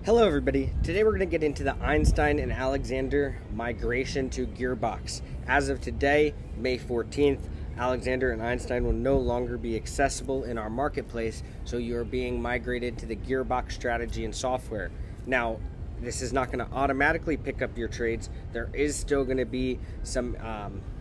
Hello everybody, today we're going to get into the Einstein and Alexander migration to GearBox. As of today, May 14th, Alexander and Einstein will no longer be accessible in our marketplace, so you are being migrated to the GearBox strategy and software. Now, this is not going to automatically pick up your trades. There is still going to be some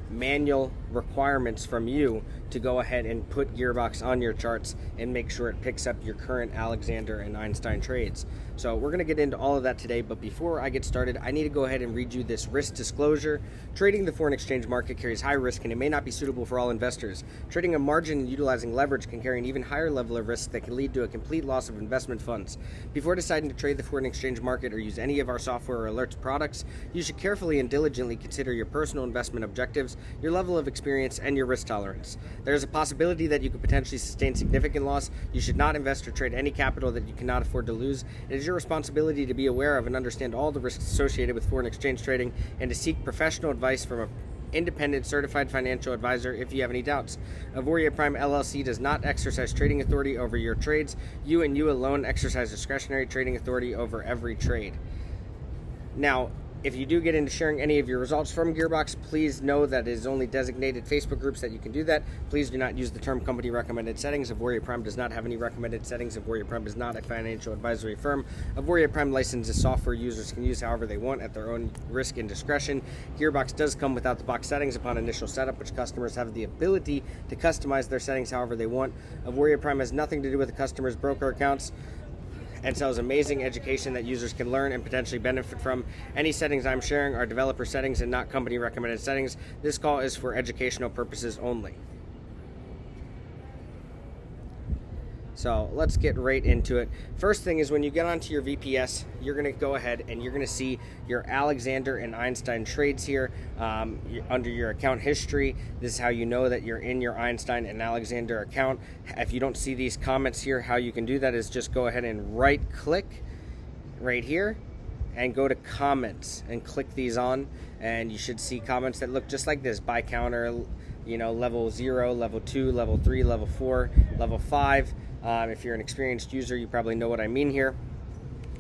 manual requirements from you to go ahead and put GearBox on your charts and make sure it picks up your current Alexander and Einstein trades. So we're going to get into all of that today, but before I get started, I need to go ahead and read you this risk disclosure. Trading the foreign exchange market carries high risk and it may not be suitable for all investors. Trading a margin and utilizing leverage can carry an even higher level of risk that can lead to a complete loss of investment funds. Before deciding to trade the foreign exchange market or use any of our software or alerts products, you should carefully and diligently consider your personal investment objectives, your level of experience, and your risk tolerance. There is a possibility that you could potentially sustain significant loss. You should not invest or trade any capital that you cannot afford to lose. It is your responsibility to be aware of and understand all the risks associated with foreign exchange trading and to seek professional advice from an independent certified financial advisor if you have any doubts. Auvoria Prime LLC does not exercise trading authority over your trades. You and you alone exercise discretionary trading authority over every trade. Now, if you do get into sharing any of your results from GearBox, please know that it is only designated Facebook groups that you can do that. Please do not use the term company recommended settings. Auvoria Prime does not have any recommended settings. Auvoria Prime is not a financial advisory firm. Auvoria Prime licenses software users can use however they want at their own risk and discretion. GearBox does come without the box settings upon initial setup, which customers have the ability to customize their settings however they want. Auvoria Prime has nothing to do with the customer's broker accounts and sells amazing education that users can learn and potentially benefit from. Any settings I'm sharing are developer settings and not company recommended settings. This call is for educational purposes only. So let's get right into it. First thing is when you get onto your VPS, you're going to go ahead and you're going to see your Alexander and Einstein trades here under your account history. This is how you know that you're in your Einstein and Alexander account. If you don't see these comments here, how you can do that is just go ahead and right click right here and go to comments and click these on, and you should see comments that look just like this: buy counter, level 0, level 2, level 3, level 4, level 5. If you're an experienced user, you probably know what I mean here.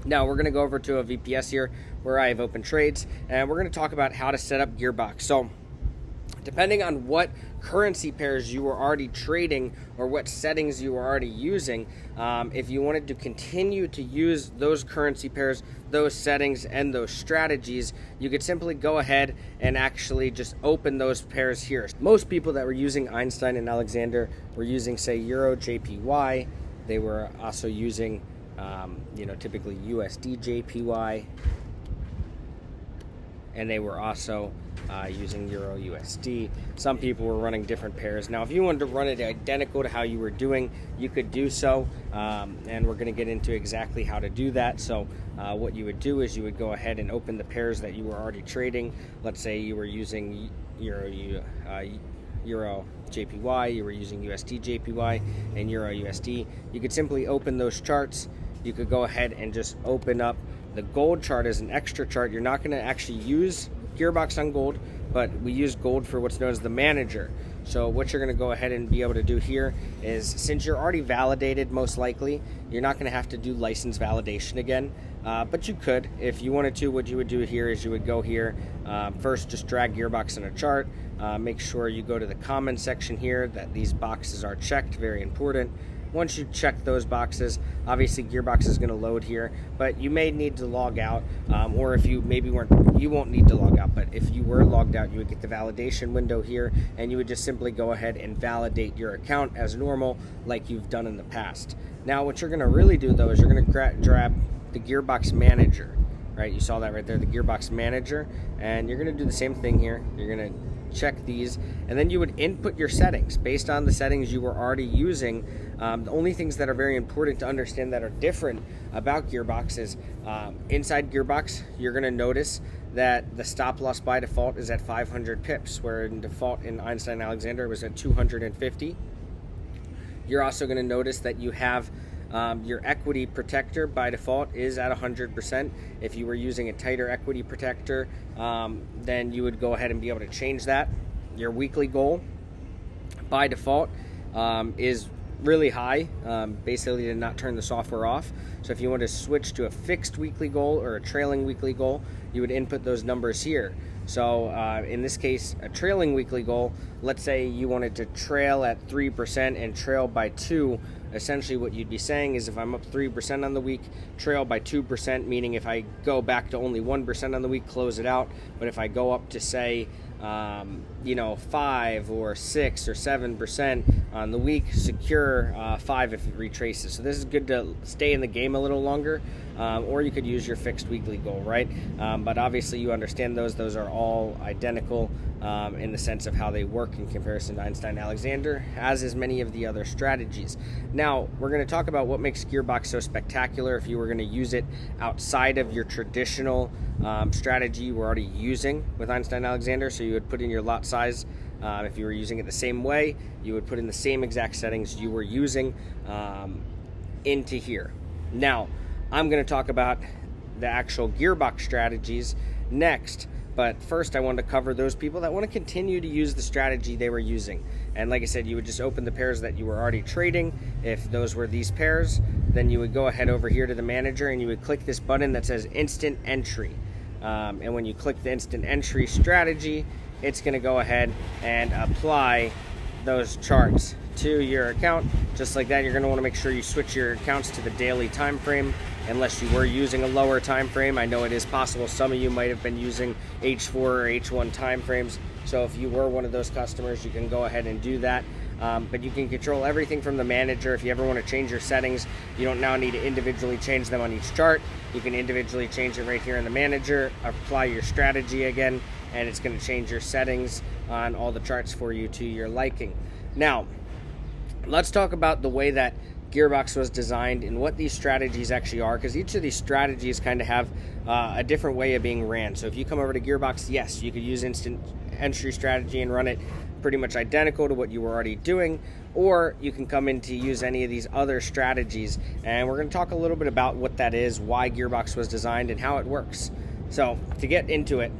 Now we're going to go over to a VPS here where I have open trades, and we're going to talk about how to set up GearBox. So depending on what currency pairs you were already trading or what settings you were already using, if you wanted to continue to use those currency pairs, those settings, and those strategies, you could simply go ahead and actually just open those pairs here. Most people that were using Einstein and Alexander were using, say, Euro JPY. They were also using, typically USD JPY. And they were also using Euro USD. Some people were running different pairs. Now, if you wanted to run it identical to how you were doing, you could do so, and we're going to get into exactly how to do that. So what you would do is you would go ahead and open the pairs that you were already trading. Let's say you were using Euro JPY, you were using USD JPY, and Euro USD. You could simply open those charts. You could go ahead and just open up the gold chart as an extra chart. You're not going to actually use GearBox on gold, but we use gold for what's known as the manager. So what you're going to go ahead and be able to do here is, since you're already validated, most likely, you're not going to have to do license validation again, but you could. If you wanted to, what you would do here is you would go here, first just drag GearBox in a chart, make sure you go to the comment section here, that these boxes are checked, very important. Once you check those boxes, obviously GearBox is going to load here, but you may need to log out, or if you maybe weren't, you won't need to log out, but if you were logged out, you would get the validation window here, and you would just simply go ahead and validate your account as normal, like you've done in the past. Now, what you're going to really do, though, is you're going to grab the GearBox manager, right? You saw that right there, the GearBox manager, and you're going to do the same thing here. You're going to check these, and then you would input your settings based on the settings you were already using. The only things that are very important to understand that are different about GearBox is inside GearBox, you're going to notice that the stop loss by default is at 500 pips, where in default in Einstein Alexander it was at 250. You're also going to notice that you have your equity protector by default is at 100%. If you were using a tighter equity protector, then you would go ahead and be able to change that. Your weekly goal by default is really high, basically to not turn the software off. So if you want to switch to a fixed weekly goal or a trailing weekly goal, you would input those numbers here. So in this case, a trailing weekly goal, let's say you wanted to trail at 3% and trail by 2. Essentially what you'd be saying is if I'm up 3% on the week, trail by 2%, meaning if I go back to only 1% on the week, close it out. But if I go up to say 5 or 6 or 7% on the week, secure 5 if it retraces. So this is good to stay in the game a little longer, or you could use your fixed weekly goal, right? But obviously you understand those are all identical in the sense of how they work in comparison to Einstein Alexander, as is many of the other strategies. Now we're going to talk about what makes GearBox so spectacular if you were going to use it outside of your traditional strategy you were already using with Einstein Alexander. So you would put in your lot size. If you were using it the same way, you would put in the same exact settings you were using into here. Now, I'm going to talk about the actual GearBox strategies next, but first I wanted to cover those people that want to continue to use the strategy they were using. And like I said, you would just open the pairs that you were already trading. If those were these pairs, then you would go ahead over here to the manager and you would click this button that says Instant Entry. And when you click the Instant Entry strategy, it's going to go ahead and apply those charts to your account. Just like that, you're going to want to make sure you switch your accounts to the daily time frame unless you were using a lower time frame. I know it is possible some of you might have been using H4 or H1 time frames. So if you were one of those customers, you can go ahead and do that. But you can control everything from the manager. If you ever want to change your settings, you don't now need to individually change them on each chart. You can individually change it right here in the manager, apply your strategy again, and it's going to change your settings on all the charts for you to your liking. Now, let's talk about the way that GearBox was designed and what these strategies actually are, because each of these strategies kind of have a different way of being ran. So if you come over to GearBox, yes, you could use Instant Entry strategy and run it pretty much identical to what you were already doing, or you can come in to use any of these other strategies. And we're going to talk a little bit about what that is, why GearBox was designed, and how it works. So to get into it,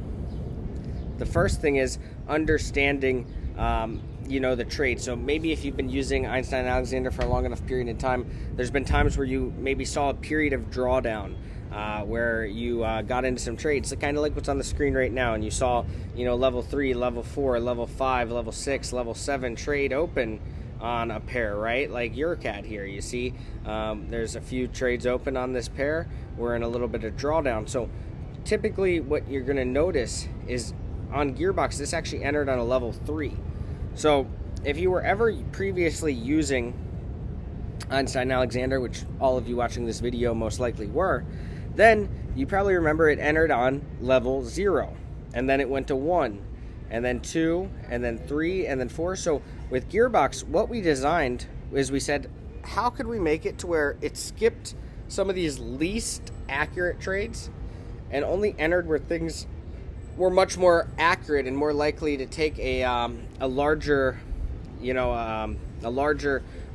the first thing is understanding the trade. So maybe if you've been using Einstein Alexander for a long enough period of time, there's been times where you maybe saw a period of drawdown where you got into some trades, so kind of like what's on the screen right now, and you saw level 3, level 4, level 5, level 6, level 7 trade open on a pair, right? Like your cat here, you see there's a few trades open on this pair. We're in a little bit of drawdown. So typically what you're going to notice is on GearBox, this actually entered on a level 3. So if you were ever previously using Einstein Alexander, which all of you watching this video most likely were, then you probably remember it entered on level 0, and then it went to 1, and then 2, and then 3, and then 4. So with GearBox, what we designed is we said, how could we make it to where it skipped some of these least accurate trades and only entered where things were much more accurate and more likely to take a larger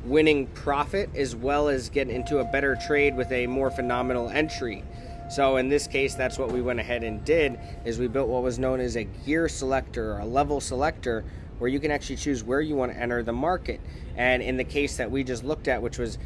winning profit, as well as get into a better trade with a more phenomenal entry. So in this case, that's what we went ahead and did, is we built what was known as a gear selector, or a level selector, where you can actually choose where you want to enter the market. And in the case that we just looked at, which was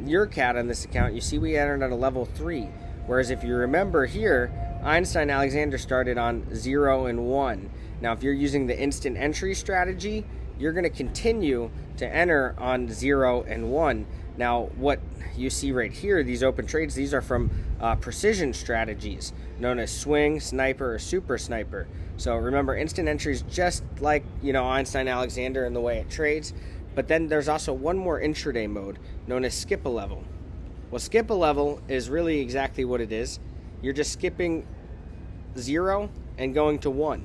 your cat on this account, you see we entered at a level 3. Whereas if you remember here, Einstein Alexander started on 0 and 1. Now, if you're using the instant entry strategy, you're going to continue to enter on 0 and 1. Now, what you see right here, these open trades, these are from precision strategies known as swing, sniper, or super sniper. So remember, instant entry is just like Einstein Alexander in the way it trades. But then there's also one more intraday mode known as skip a level. Well, skip a level is really exactly what it is. You're just skipping 0 and going to 1.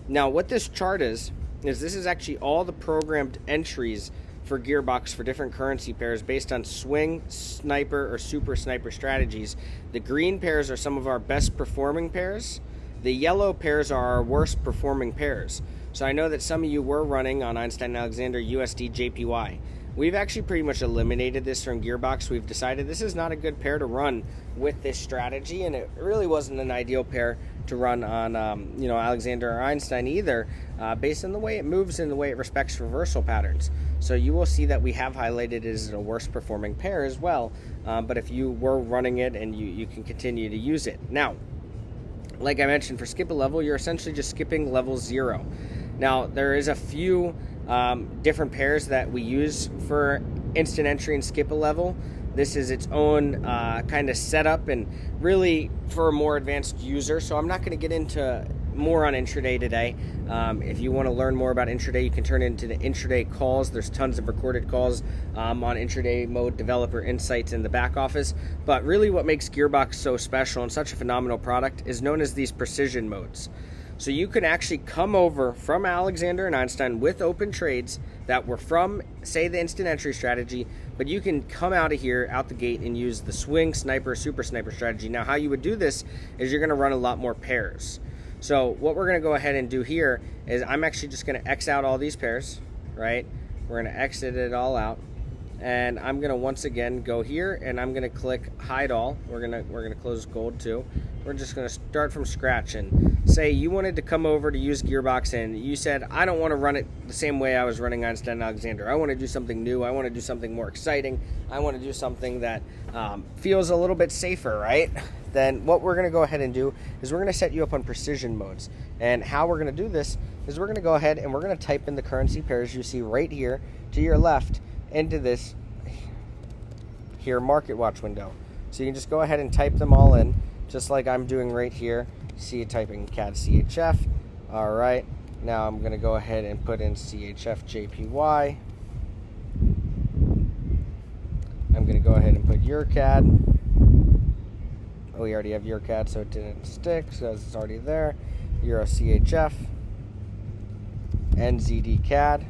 Now, what this chart is this is actually all the programmed entries for GearBox for different currency pairs based on swing, sniper, or super sniper strategies. The green pairs are some of our best performing pairs. The yellow pairs are our worst performing pairs. So I know that some of you were running on Einstein Alexander USD JPY. We've actually pretty much eliminated this from GearBox. We've decided this is not a good pair to run with this strategy, and it really wasn't an ideal pair to run on Alexander or Einstein either, based on the way it moves and the way it respects reversal patterns. So you will see that we have highlighted it as a worst performing pair as well, but if you were running it, and you can continue to use it. Now, like I mentioned, for skip a level, you're essentially just skipping level 0. Now, there is a few different pairs that we use for instant entry and skip a level. This is its own kind of setup, and really for a more advanced user. So I'm not going to get into more on intraday today. If you want to learn more about intraday, you can turn into the intraday calls. There's tons of recorded calls on intraday mode, developer insights in the back office. But really what makes GearBox so special and such a phenomenal product is known as these precision modes. So you can actually come over from Alexander and Einstein with open trades that were from, say, the instant entry strategy, but you can come out of here, out the gate, and use the swing, sniper, super sniper strategy. Now, how you would do this is you're going to run a lot more pairs. So what we're going to go ahead and do here is I'm actually just going to X out all these pairs, right? We're going to exit it all out. And I'm going to once again go here, and I'm going to click hide all. We're going to close gold too. We're just going to start from scratch, and say you wanted to come over to use GearBox, and you said, I don't want to run it the same way I was running Einstein and Alexander. I want to do something new. I want to do something more exciting. I want to do something that feels a little bit safer, right? Then what we're going to go ahead and do is we're going to set you up on precision modes. And how we're going to do this is we're going to go ahead and we're going to type in the currency pairs you see right here to your left into this here market watch window. So you can just go ahead and type them all in, just like I'm doing right here. See it typing CAD CHF. All right, now I'm going to go ahead and put in CHF JPY. I'm going to go ahead and put EuroCAD. Oh, we already have EuroCAD, so it didn't stick, so it's already there. Euro CHF, NZD CAD,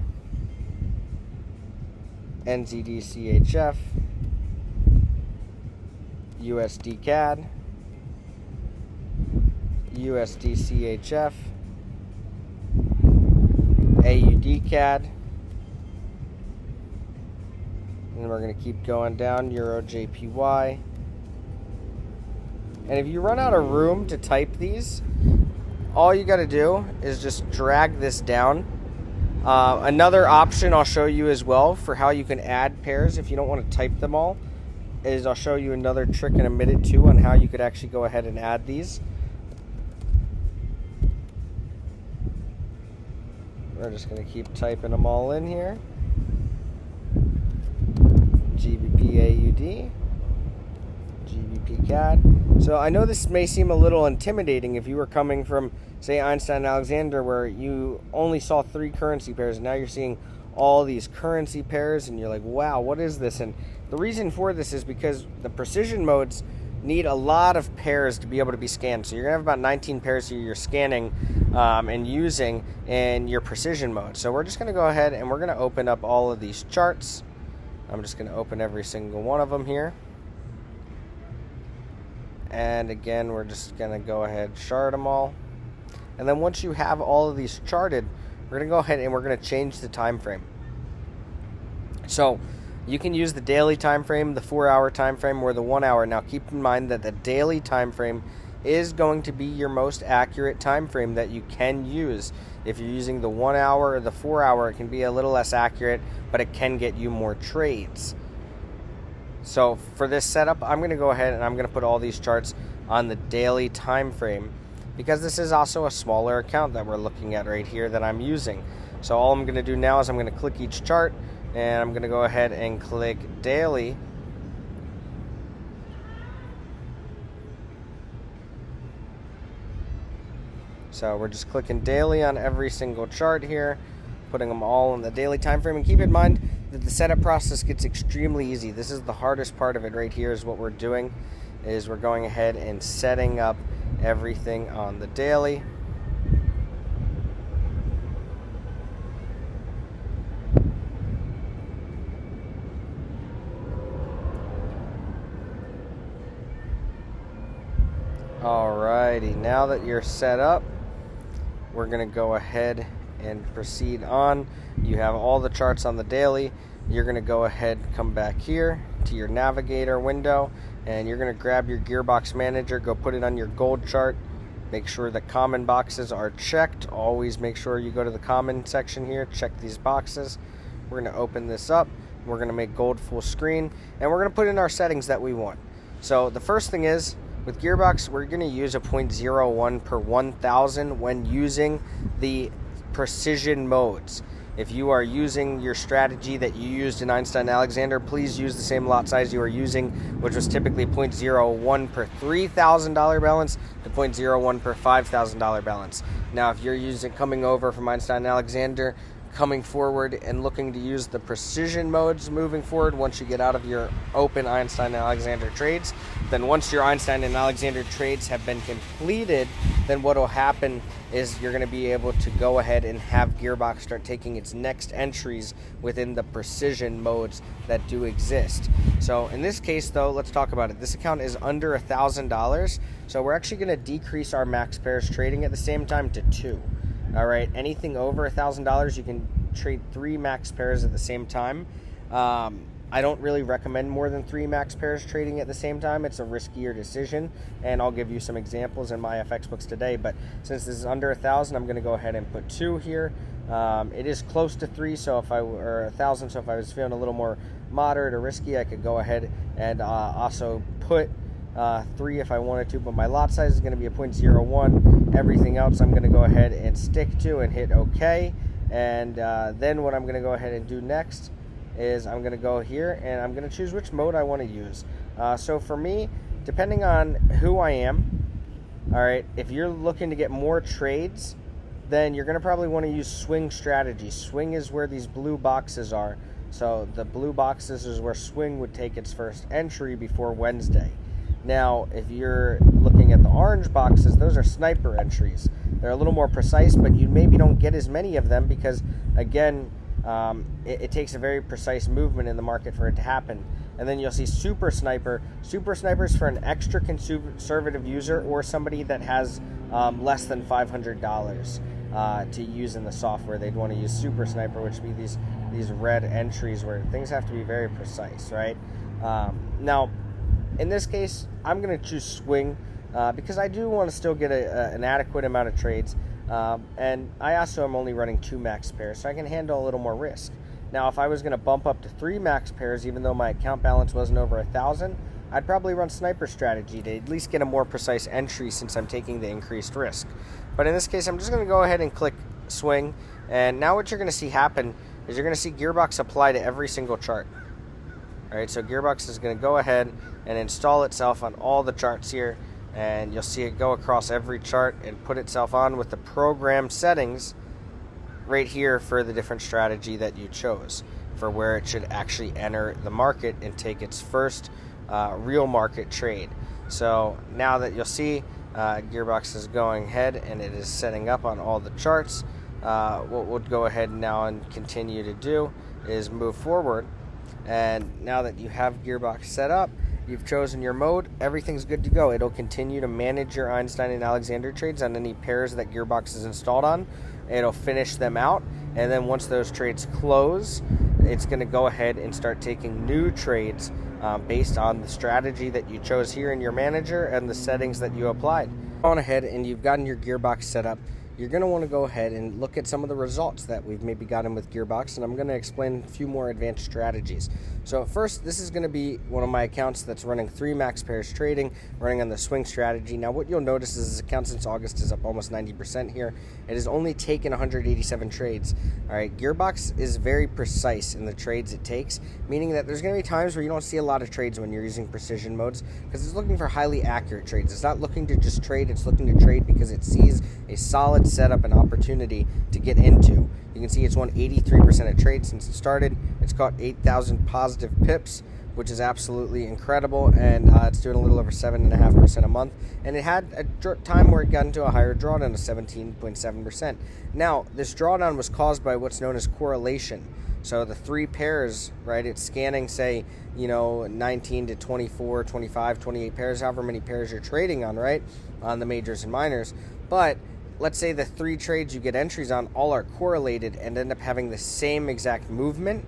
NZD CHF, USD CAD, USD CHF, AUD CAD, and we're going to keep going down, Euro JPY. And if you run out of room to type these, all you got to do is just drag this down. Another option I'll show you as well for how you can add pairs if you don't want to type them all is I'll show you another trick in a minute too on how you could actually go ahead and add these. We're just going to keep typing them all in here. GBP AUD, GBP CAD. So I know this may seem a little intimidating if you were coming from, say, Einstein and Alexander, where you only saw 3 currency pairs, and now you're seeing all these currency pairs, and you're like, wow, what is this? And the reason for this is because the precision modes need a lot of pairs to be able to be scanned. So you're going to have about 19 pairs here you're scanning and using in your precision mode. So we're just going to go ahead and we're going to open up all of these charts. I'm just going to open every single one of them here. And again, we're just going to go ahead and chart them all. And then once you have all of these charted, we're going to go ahead and we're going to change the time frame. So you can use the daily time frame, the 4-hour time frame, or the 1 hour. Now keep in mind that the daily time frame is going to be your most accurate time frame that you can use. If you're using the 1 hour or the 4 hour, it can be a little less accurate, but it can get you more trades. So for this setup, I'm going to go ahead and I'm going to put all these charts on the daily time frame, because this is also a smaller account that we're looking at right here that I'm using. So all I'm going to do now is I'm going to click each chart, and I'm going to go ahead and click daily. So we're just clicking daily on every single chart here, putting them all in the daily time frame. And keep in mind that the setup process gets extremely easy. This is the hardest part of it right here, is what we're doing is we're going ahead and setting up everything on the daily. Alrighty, now that you're set up, we're going to go ahead and proceed on. You have all the charts on the daily. You're going to go ahead and come back here to your navigator window, and you're going to grab your GearBox manager, go put it on your gold chart, Make sure that common boxes are checked. Always make sure you go to the common section here, check these boxes. We're going to open this up. We're going to make gold full screen, and we're going to put in our settings that we want. So the first thing is, with GearBox, we're going to use a 0.01 per 1,000 when using the precision modes. If you are using your strategy that you used in Ainstein Alexander, please use the same lot size you are using, which was typically 0.01 per $3,000 balance to 0.01 per $5,000 balance. Now, if you're coming over from Ainstein Alexander, coming forward and looking to use the precision modes moving forward once you get out of your open Ainstein and Alexander trades, then once your Ainstein and Alexander trades have been completed, then what will happen is you're going to be able to go ahead and have GearBox start taking its next entries within the precision modes that do exist. So in this case, though, let's talk about it. This account is under $1,000, so we're actually going to decrease our max pairs trading at the same time to 2. All right, anything over $1,000, you can trade 3 max pairs at the same time. I don't really recommend more than 3 max pairs trading at the same time. It's a riskier decision, and I'll give you some examples in my FX books today. But since this is under 1,000, I'm going to go ahead and put 2 here. It is close to 3, or 1,000. So if I was feeling a little more moderate or risky, I could go ahead and also put 3 if I wanted to, but my lot size is going to be a 0.01. Everything else I'm going to go ahead and stick to and hit OK. And then what I'm going to go ahead and do next is I'm going to go here and I'm going to choose which mode I want to use. So for me, depending on who I am, all right, if you're looking to get more trades, then you're going to probably want to use swing strategy. Swing is where these blue boxes are. So the blue boxes is where swing would take its first entry before Wednesday. Now, if you're looking at the orange boxes, those are sniper entries. They're a little more precise, but you maybe don't get as many of them because, again, it takes a very precise movement in the market for it to happen. And then you'll see super sniper. Super sniper is for an extra conservative user or somebody that has less than $500 to use in the software. They'd want to use super sniper, which would be these red entries where things have to be very precise, right? Now, in this case, I'm going to choose swing because I do want to still get an adequate amount of trades. And I also am only running 2 max pairs, so I can handle a little more risk. Now, if I was going to bump up to 3 max pairs, even though my account balance wasn't over 1,000, I'd probably run sniper strategy to at least get a more precise entry since I'm taking the increased risk. But in this case, I'm just going to go ahead and click swing. And now what you're going to see happen is you're going to see GearBox apply to every single chart. All right, so GearBox is going to go ahead and install itself on all the charts here, and you'll see it go across every chart and put itself on with the program settings right here for the different strategy that you chose for where it should actually enter the market and take its first real market trade. So now that you'll see GearBox is going ahead and it is setting up on all the charts, what we'll go ahead now and continue to do is move forward. And now that you have GearBox set up, you've chosen your mode, everything's good to go. It'll continue to manage your Ainstein and Alexander trades on any pairs that GearBox is installed on. It'll finish them out, and then once those trades close, it's going to go ahead and start taking new trades based on the strategy that you chose here in your manager and the settings that you applied. On ahead and you've gotten your GearBox set up, you're going to want to go ahead and look at some of the results that we've maybe gotten with GearBox, and I'm going to explain a few more advanced strategies. So first, this is going to be one of my accounts that's running 3 max pairs trading, running on the swing strategy. Now what you'll notice is this account since August is up almost 90% here. It has only taken 187 trades. All right, GearBox is very precise in the trades it takes, meaning that there's going to be times where you don't see a lot of trades when you're using precision modes because it's looking for highly accurate trades. It's not looking to just trade, it's looking to trade because it sees a solid setup and opportunity to get into. You can see it's won 83% of trades since it started. It's caught 8,000 positive pips, which is absolutely incredible, and it's doing a little over 7.5% a month. And it had a time where it got into a higher drawdown of 17.7%. Now, this drawdown was caused by what's known as correlation. So the 3 pairs, right, it's scanning, say, 19 to 24, 25, 28 pairs, however many pairs you're trading on, right, on the majors and minors. But let's say the 3 trades you get entries on all are correlated and end up having the same exact movement,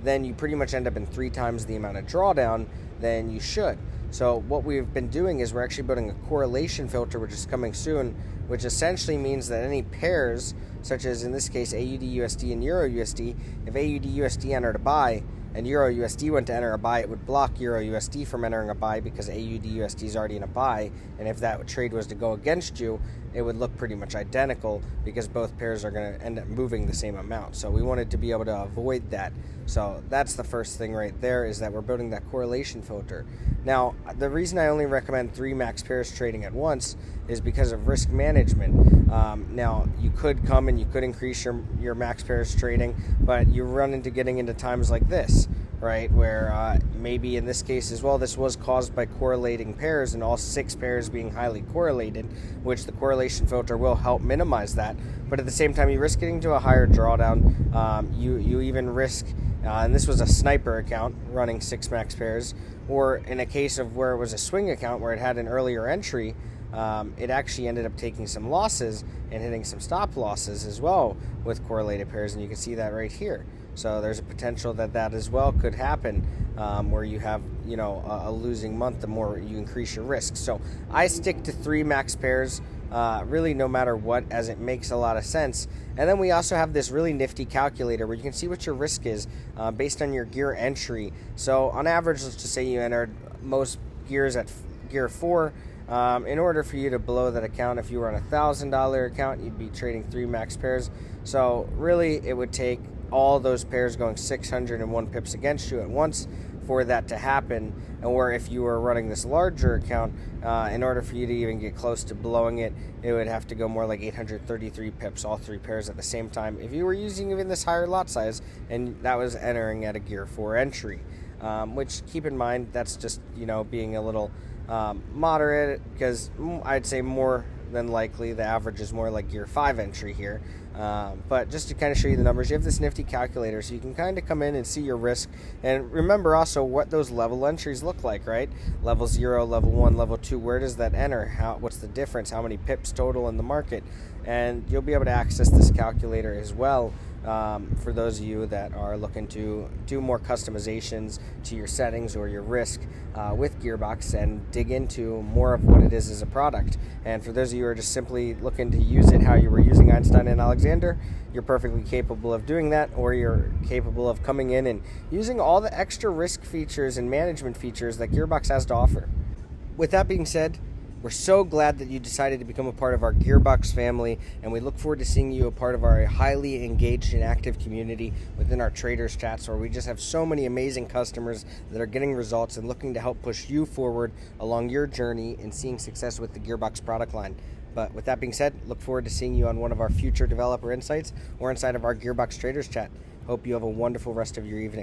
then you pretty much end up in 3 times the amount of drawdown than you should. So what we've been doing is we're actually building a correlation filter, which is coming soon, which essentially means that any pairs, such as in this case AUD/USD and EUR/USD, if AUD/USD entered a buy and EUR/USD went to enter a buy, it would block EUR/USD from entering a buy because AUD/USD is already in a buy, and if that trade was to go against you, it would look pretty much identical because both pairs are going to end up moving the same amount. So we wanted to be able to avoid that. So that's the first thing right there, is that we're building that correlation filter. Now, the reason I only recommend 3 max pairs trading at once is because of risk management. Now, you could come and you could increase your max pairs trading, but you run into getting into times like this, right, where maybe in this case as well, this was caused by correlating pairs and all 6 pairs being highly correlated, which the correlation filter will help minimize that. But at the same time, you risk getting to a higher drawdown. You even risk, and this was a sniper account running 6 max pairs, or in a case of where it was a swing account where it had an earlier entry, it actually ended up taking some losses and hitting some stop losses as well with correlated pairs, and you can see that right here. So there's a potential that as well could happen, where you have, a losing month the more you increase your risk. So I stick to 3 max pairs, really no matter what, as it makes a lot of sense. And then we also have this really nifty calculator where you can see what your risk is based on your gear entry. So on average, let's just say you entered most gears at gear 4. In order for you to blow that account, if you were on $1,000 account, you'd be trading 3 max pairs. So really it would take all those pairs going 601 pips against you at once for that to happen. Or if you were running this larger account, in order for you to even get close to blowing it, it would have to go more like 833 pips, all 3 pairs at the same time, if you were using even this higher lot size, and that was entering at a gear 4 entry. Which, keep in mind, that's just, being a little moderate, because I'd say more than likely the average is more like gear 5 entry here. But just to kind of show you the numbers, you have this nifty calculator, so you can kind of come in and see your risk, and remember also what those level entries look like, right? Level 0, level 1, level 2, where does that enter? What's the difference? How many pips total in the market? And you'll be able to access this calculator as well, for those of you that are looking to do more customizations to your settings or your risk with GearBox and dig into more of what it is as a product. And for those of you who are just simply looking to use it how you were using Ainstein and Alexander, you're perfectly capable of doing that, or you're capable of coming in and using all the extra risk features and management features that GearBox has to offer. With that being said, we're so glad that you decided to become a part of our GearBox family, and we look forward to seeing you a part of our highly engaged and active community within our traders chats, where we just have so many amazing customers that are getting results and looking to help push you forward along your journey in seeing success with the GearBox product line. But with that being said, look forward to seeing you on one of our future developer insights or inside of our GearBox traders chat. Hope you have a wonderful rest of your evening.